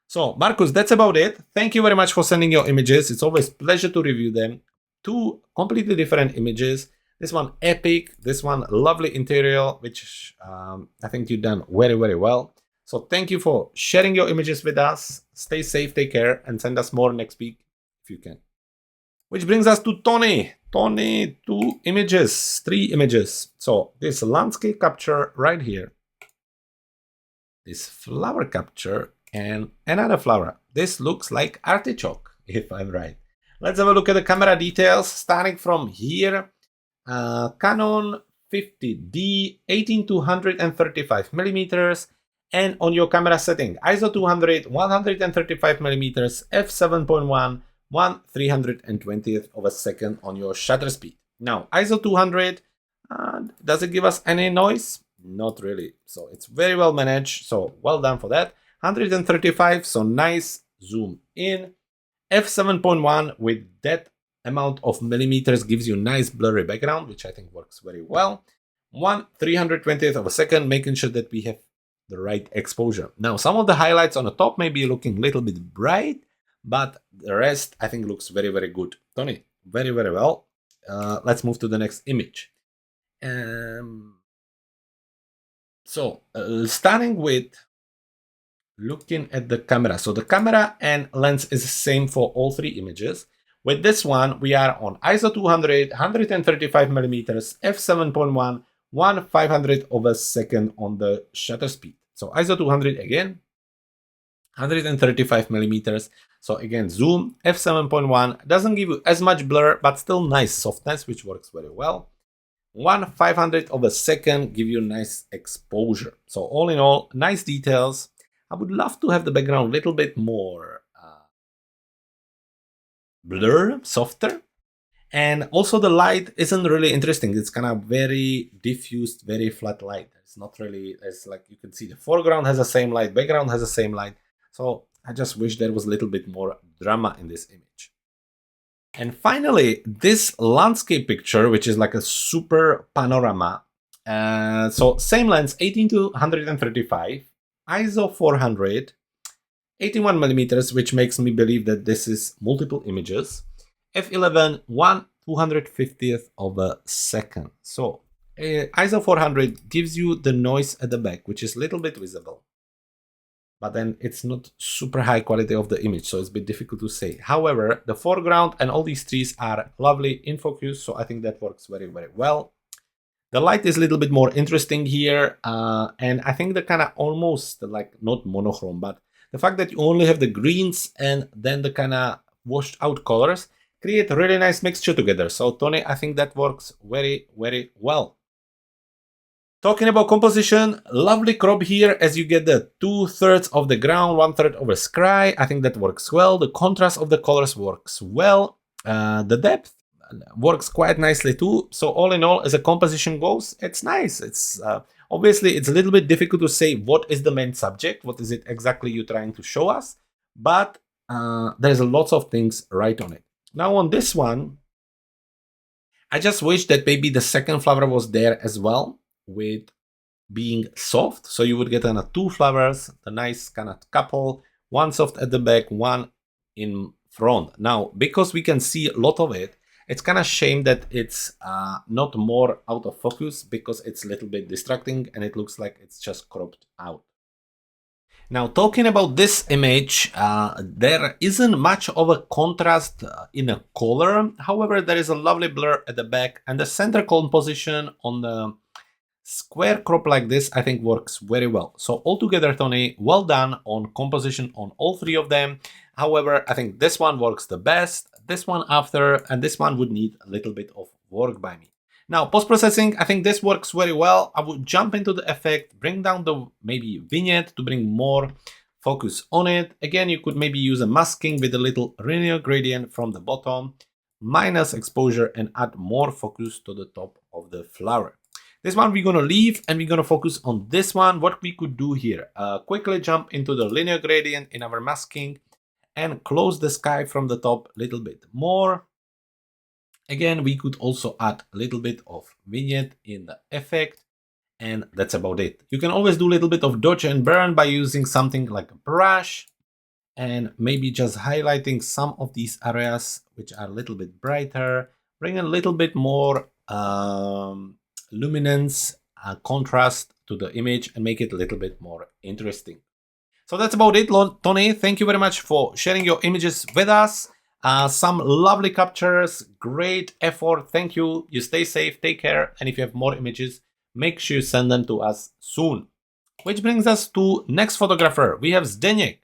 S1: So Marcus, that's about it. Thank you very much for sending your images. It's always a pleasure to review them. Two completely different images. This one epic, this one lovely interior, which I think you've done very, very well. So thank you for sharing your images with us. Stay safe, take care, and send us more next week if you can. Which brings us to Tony. Tony, 2 images, 3 images. So this landscape capture right here. This flower capture and another flower. This looks like artichoke, if I'm right. Let's have a look at the camera details, starting from here. Canon 50D 18-135 millimeters, and on your camera setting ISO 200 135 millimeters f7.1 1/320th of a second on your shutter speed. Now ISO 200, does it give us any noise? Not really. So it's very well managed. So well done for that. 135. So nice zoom in. f7.1 with that amount of millimeters gives you nice blurry background, which I think works very well. 1/320th of a second, making sure that we have the right exposure. Now, some of the highlights on the top may be looking a little bit bright, but the rest I think looks very, very good. Tony, very, very well. Let's move to the next image. Starting with looking at the camera. So the camera and lens is the same for all 3 images. With this one, we are on ISO 200, 135 millimeters, f7.1, 1/500th of a second on the shutter speed. So ISO 200 again, 135 millimeters. So again, zoom, f7.1, doesn't give you as much blur, but still nice softness, which works very well. 1/500th of a second give you nice exposure. So all in all, nice details. I would love to have the background a little bit more blur, softer. And also the light isn't really interesting. It's kind of very diffused, very flat light. It's not really, it's like you can see the foreground has the same light, background has the same light. So I just wish there was a little bit more drama in this image. And finally, this landscape picture, which is like a super panorama. So same lens, 18-135, ISO 400, 81 millimeters, which makes me believe that this is multiple images. f11, 1/250th of a second. So ISO 400 gives you the noise at the back, which is a little bit visible. But then it's not super high quality of the image, so it's a bit difficult to say. However, the foreground and all these trees are lovely in focus, so I think that works very, very well. The light is a little bit more interesting here, and I think the kind of almost like not monochrome, but the fact that you only have the greens and then the kind of washed out colors create a really nice mixture together. So Tony, I think that works very, very well. Talking about composition, lovely crop here as you get the 2/3 of the ground, 1/3 of the sky. I think that works well. The contrast of the colors works well. The depth, works quite nicely too. So all in all, as a composition goes, it's nice. It's obviously it's a little bit difficult to say what is the main subject, what is it exactly you're trying to show us, but there's a lots of things right on it. Now on this one, I just wish that maybe the second flower was there as well, with being soft, so you would get two flowers, the nice kind of couple, one soft at the back, one in front. Now, because we can see a lot of it, it's kind of shame that it's not more out of focus, because it's a little bit distracting and it looks like it's just cropped out. Now, talking about this image, there isn't much of a contrast in a color. However, there is a lovely blur at the back, and the center composition on the square crop like this, I think, works very well. So altogether, Tony, well done on composition on all three of them. However, I think this one works the best, this one after, and this one would need a little bit of work by me. Now, post-processing, I think this works very well. I would jump into the effect, bring down the maybe vignette to bring more focus on it. Again, you could maybe use a masking with a little linear gradient from the bottom, minus exposure, and add more focus to the top of the flower. This one we're going to leave, and we're going to focus on this one. What we could do here, quickly jump into the linear gradient in our masking and close the sky from the top a little bit more. Again, we could also add a little bit of vignette in the effect, and that's about it. You can always do a little bit of dodge and burn by using something like a brush, and maybe just highlighting some of these areas which are a little bit brighter, bring a little bit more luminance, contrast to the image, and make it a little bit more interesting. So that's about it, Tony. Thank you very much for sharing your images with us. Some lovely captures, great effort. Thank you. You stay safe, take care, and if you have more images, make sure you send them to us soon. Which brings us to next photographer. We have Zdenek.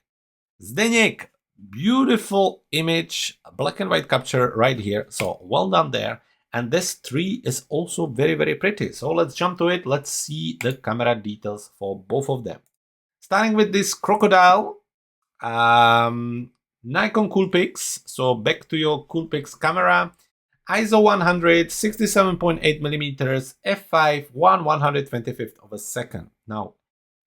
S1: Zdenek, beautiful image, black and white capture right here. So well done there. And this tree is also very, very pretty. So let's jump to it. Let's see the camera details for both of them. Starting with this crocodile, Nikon Coolpix. So back to your Coolpix camera. ISO 100, 67.8 millimeters, f5, 1/125th of a second. Now,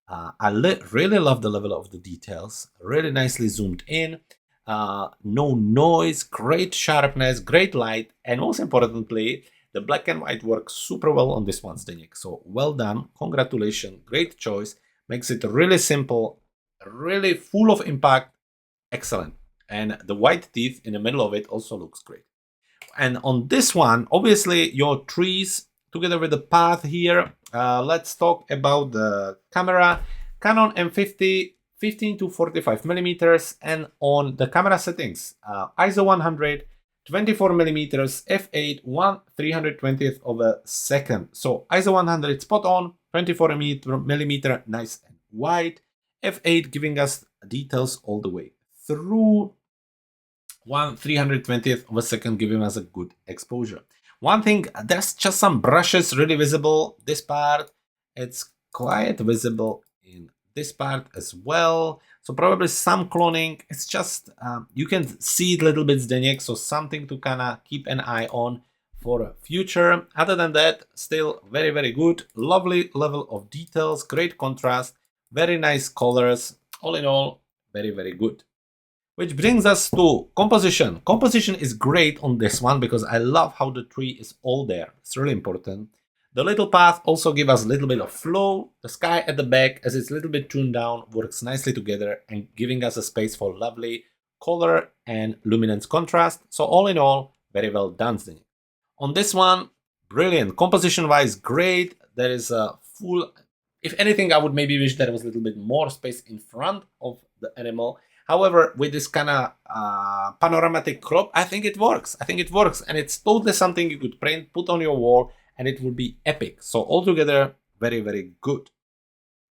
S1: I really love the level of the details. Really nicely zoomed in. No noise, great sharpness, great light, and most importantly, the black and white works super well on this one, Zdenek. So well done, congratulations, great choice. Makes it really simple, really full of impact, excellent. And the white teeth in the middle of it also looks great. And on this one, obviously your trees together with the path here. Let's talk about the camera. Canon M50, 15 to 45 millimeters, and on the camera settings, ISO 100, 24 millimeters, f8, 1/320th of a second. So ISO 100 spot on, 24 millimeter, nice and wide, f8 giving us details all the way through, 1/320th of a second giving us a good exposure. One thing, there's just some brushes really visible. This part, it's quite visible in this part as well. So probably some cloning. It's just, you can see it a little bit, Zdenek, so something to kind of keep an eye on for future. Other than that, still very, very good. Lovely level of details, great contrast, very nice colors. All in all, very, very good. Which brings us to composition. Composition is great on this one because I love how the tree is all there. It's really important. The little path also gives us a little bit of flow. The sky at the back, as it's a little bit tuned down, works nicely together and giving us a space for lovely color and luminance contrast. So all in all, very well done. On this one, brilliant. Composition-wise, great. There is a full... If anything, I would maybe wish there was a little bit more space in front of the animal. However, with this kind of panoramic crop, I think it works. I think it works. And it's totally something you could print, put on your wall, and it would be epic. So altogether, very, very good.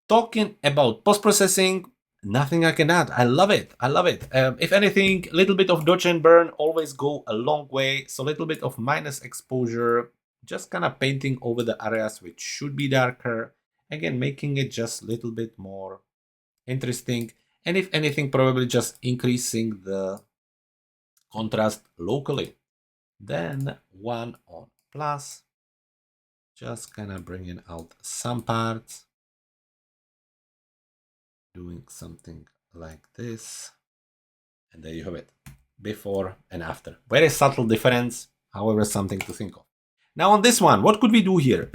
S1: Talking about post-processing, nothing I can add. I love it. I love it. If anything, a little bit of dodge and burn always go a long way. So a little bit of minus exposure, just kind of painting over the areas which should be darker. Again, making it just a little bit more interesting. And if anything, probably just increasing the contrast locally. Then one on plus, just kind of bringing out some parts, doing something like this. And there you have it, before and after. Very subtle difference, however, something to think of. Now on this one, what could we do here?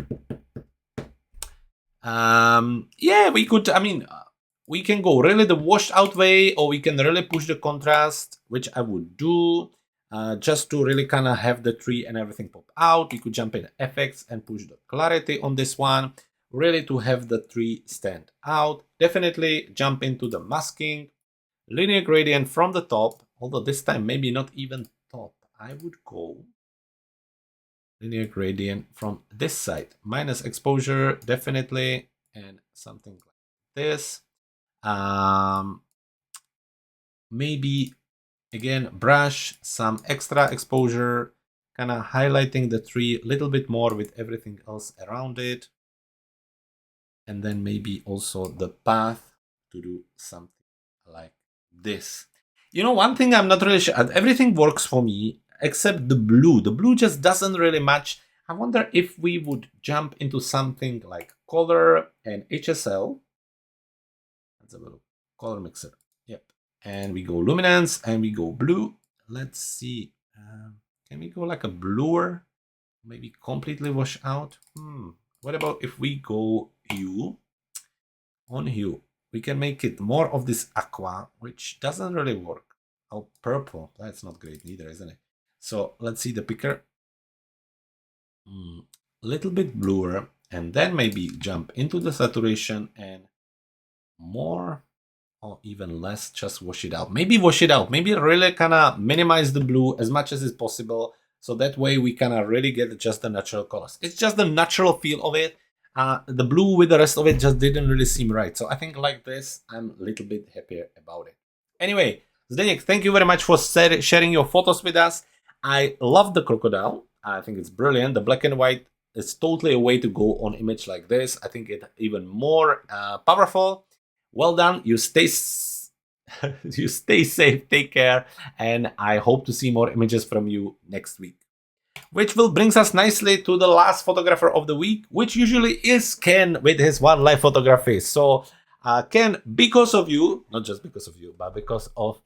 S1: Yeah, we could, we can go really the washed out way, or we can really push the contrast, which I would do, just to really kind of have the tree and everything pop out. We could jump in effects and push the clarity on this one, really to have the tree stand out. Definitely jump into the masking, linear gradient from the top, although this time maybe not even top. I would go linear gradient from this side, minus exposure, definitely, and something like this. Maybe again brush some extra exposure, kind of highlighting the tree a little bit more with everything else around it, and then maybe also the path to do something like this. You know, one thing I'm not really sure, everything works for me except the blue. The blue just doesn't really match. I wonder if we would jump into something like color and HSL. Let's have a look. Color mixer. Yep. And we go luminance and we go blue. Let's see. Can we go like a bluer? Maybe completely wash out? What about if we go hue? On hue, we can make it more of this aqua, which doesn't really work. Oh, purple. That's not great neither, isn't it? So let's see the picker. Little bit bluer, and then maybe jump into the saturation and more, or even less, just wash it out. Maybe wash it out. Maybe really kind of minimize the blue as much as is possible. So that way we kind of really get just the natural colors. It's just the natural feel of it. The blue with the rest of it just didn't really seem right. So I think like this, I'm a little bit happier about it. Anyway, Zdenek, thank you very much for sharing your photos with us. I love the crocodile. I think it's brilliant. The black and white is totally a way to go on image like this. I think it's even more powerful. Well done. You stay you stay safe, take care, and I hope to see more images from you next week. Which will brings us nicely to the last photographer of the week, which usually is Ken with his one life photography. So Ken, because of you, not just because of you, but because of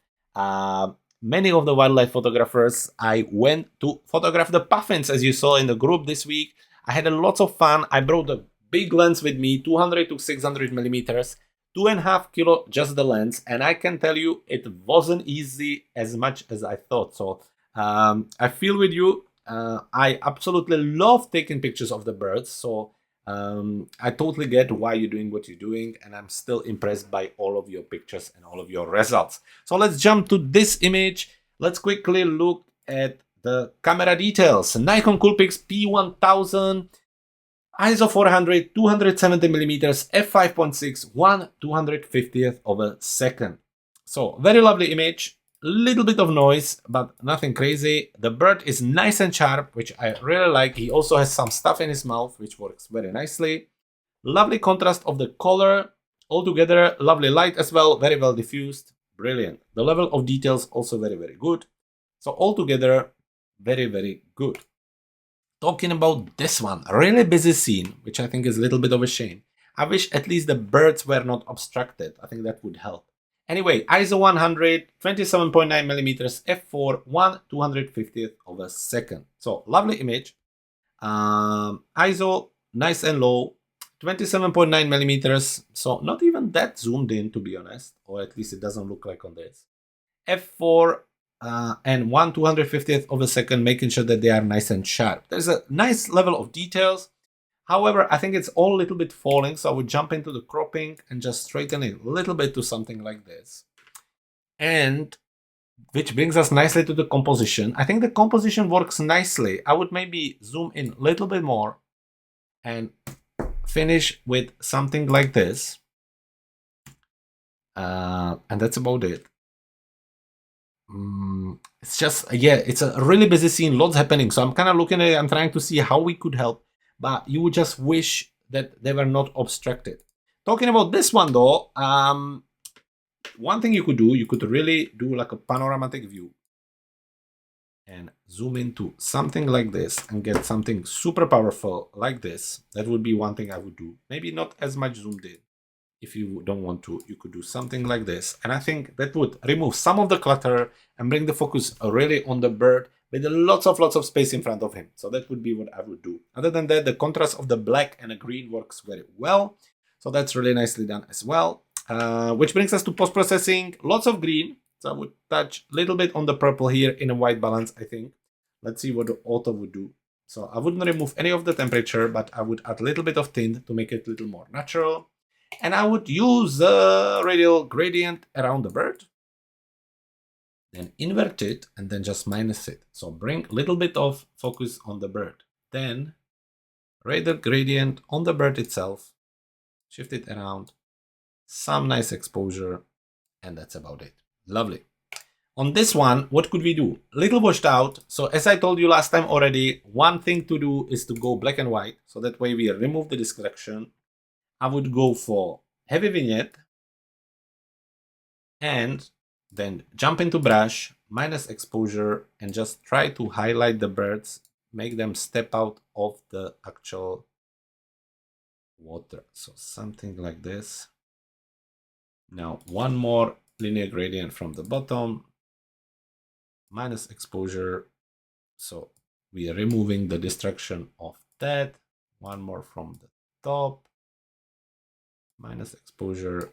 S1: many of the wildlife photographers, I went to photograph the puffins, as you saw in the group this week. I had a lot of fun. I brought a big lens with me, 200 to 600 millimeters, 2.5 kilo just the lens, and I can tell you it wasn't easy as much as I thought. So I feel with you. I absolutely love taking pictures of the birds, so I totally get why you're doing what you're doing, and I'm still impressed by all of your pictures and all of your results. So let's jump to this image. Let's quickly look at the camera details. Nikon Coolpix P1000, ISO 400, 270 millimeters, f5.6, 1/250th of a second. So very lovely image. Little bit of noise, but nothing crazy. The bird is nice and sharp, which I really like. He also has some stuff in his mouth, which works very nicely. Lovely contrast of the color. Altogether, lovely light as well. Very well diffused. Brilliant. The level of details also very, very good. So altogether, very, very good. Talking about this one, a really busy scene, which I think is a little bit of a shame. I wish at least the birds were not obstructed. I think that would help. Anyway, ISO 100, 27.9 millimeters, f4, 1/250th of a second. So lovely image. ISO nice and low, 27.9 millimeters. So not even that zoomed in, to be honest, or at least it doesn't look like on this. f4 and 1/250th of a second, making sure that they are nice and sharp. There's a nice level of details. However, I think it's all a little bit falling, so I would jump into the cropping and just straighten it a little bit to something like this. And which brings us nicely to the composition. I think the composition works nicely. I would maybe zoom in a little bit more and finish with something like this. And that's about it. It's just, yeah, it's a really busy scene, lots happening. So I'm kind of looking at it, I'm trying to see how we could help. But you would just wish that they were not obstructed. Talking about this one though, one thing you could do, you could really do like a panoramic view and zoom into something like this and get something super powerful like this, that would be one thing I would do. Maybe not as much zoomed in. If you don't want to, you could do something like this. And I think that would remove some of the clutter and bring the focus really on the bird with lots of space in front of him. So that would be what I would do. Other than that, the contrast of the black and the green works very well. So that's really nicely done as well. Which brings us to post-processing. Lots of green. So I would touch a little bit on the purple here in a white balance, I think. Let's see what the auto would do. So I wouldn't remove any of the temperature, but I would add a little bit of tint to make it a little more natural. And I would use the radial gradient around the bird. Then invert it and then just minus it. So bring a little bit of focus on the bird. Then radial gradient on the bird itself. Shift it around. Some nice exposure. And that's about it. Lovely. On this one, what could we do? Little washed out. So as I told you last time already, one thing to do is to go black and white. So that way we remove the distraction. I would go for heavy vignette and then jump into brush, minus exposure, and just try to highlight the birds, make them step out of the actual water. So something like this. Now one more linear gradient from the bottom, minus exposure. So we are removing the distraction of that. One more from the top. Minus exposure.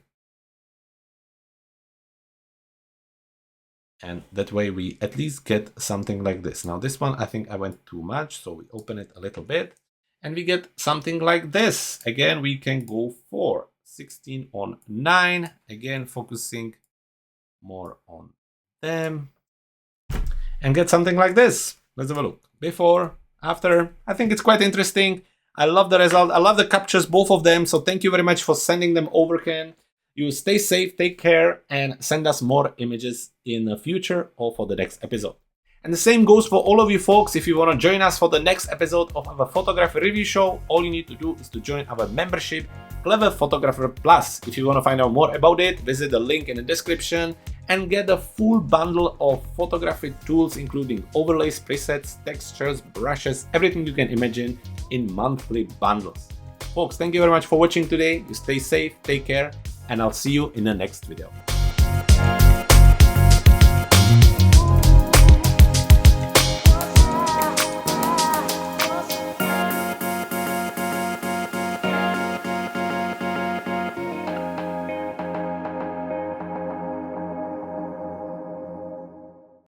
S1: And that way we at least get something like this. Now this one, I think I went too much, so we open it a little bit and we get something like this. Again, we can go for 16 on 9. Again, focusing more on them and get something like this. Let's have a look. Before, after. I think it's quite interesting. I love the result. I love the captures, both of them. So thank you very much for sending them over, Ken. You stay safe, take care, and send us more images in the future or for the next episode. And the same goes for all of you folks. If you want to join us for the next episode of our photography review show, all you need to do is to join our membership, Clever Photographer Plus. If you want to find out more about it, visit the link in the description and get a full bundle of photography tools, including overlays, presets, textures, brushes, everything you can imagine in monthly bundles. Folks, thank you very much for watching today. You stay safe, take care, and I'll see you in the next video.